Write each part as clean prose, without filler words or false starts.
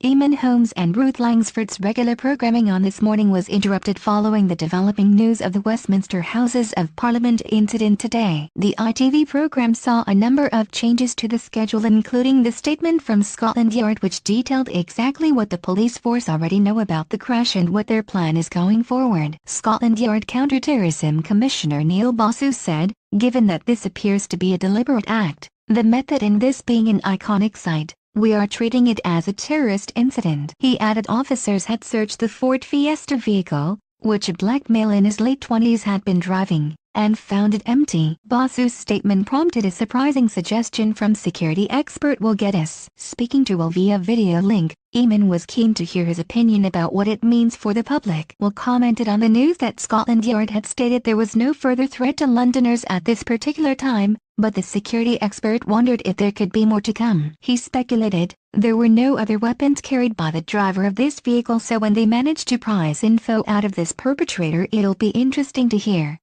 Eamonn, Holmes and Ruth Langsford's regular programming on This Morning was interrupted following the developing news of the Westminster Houses of Parliament incident today. The ITV programme saw a number of changes to the schedule, including the statement from Scotland Yard which detailed exactly what the police force already know about the crash and what their plan is going forward. Scotland Yard Counter-Terrorism Commissioner Neil Bosu said, "Given that this appears to be a deliberate act, the method in this being an iconic site, we are treating it as a terrorist incident." He added officers had searched the Ford Fiesta vehicle, which a black male in his late 20s had been driving, and found it empty. Bosu's statement prompted a surprising suggestion from security expert Will Geddes. Speaking to Will via video link, Eamonn was keen to hear his opinion about what it means for the public. Will commented on the news that Scotland Yard had stated there was no further threat to Londoners at this particular time, but the security expert wondered if there could be more to come. He speculated, "There were no other weapons carried by the driver of this vehicle, so when they managed to prise info out of this perpetrator, it'll be interesting to hear.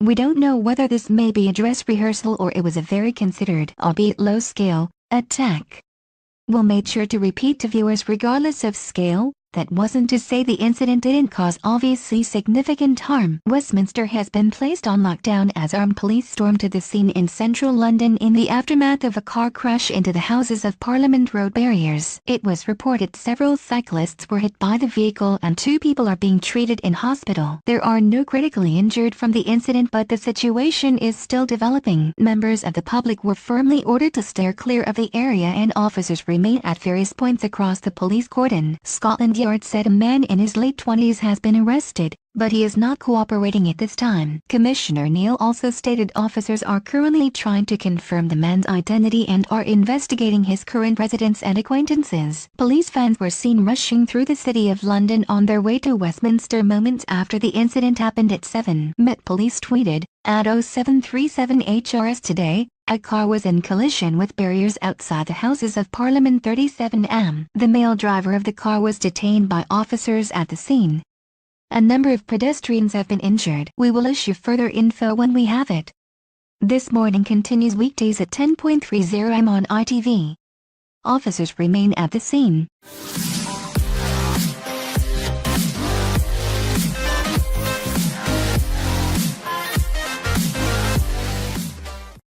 We don't know whether this may be a dress rehearsal or it was a very considered, albeit low-scale, attack. Will made sure to repeat to viewers regardless of scale, that wasn't to say the incident didn't cause obviously significant harm." Westminster has been placed on lockdown as armed police stormed to the scene in central London in the aftermath of a car crash into the Houses of Parliament road barriers. It was reported several cyclists were hit by the vehicle and 2 people are being treated in hospital. There are no critically injured from the incident, but the situation is still developing. Members of the public were firmly ordered to steer clear of the area and officers remain at various points across the police cordon. Scotland Yard said a man in his late 20s has been arrested, but he is not cooperating at this time. Commissioner Neil also stated officers are currently trying to confirm the man's identity and are investigating his current residence and acquaintances. Police vans were seen rushing through the City of London on their way to Westminster moments after the incident happened at 7. Met Police tweeted, at 0737 HRS today, a car was in collision with barriers outside the Houses of Parliament 37 am. The male driver of the car was detained by officers at the scene. A number of pedestrians have been injured. We will issue further info when we have it. This Morning continues weekdays at 10:30 am on ITV. Officers remain at the scene.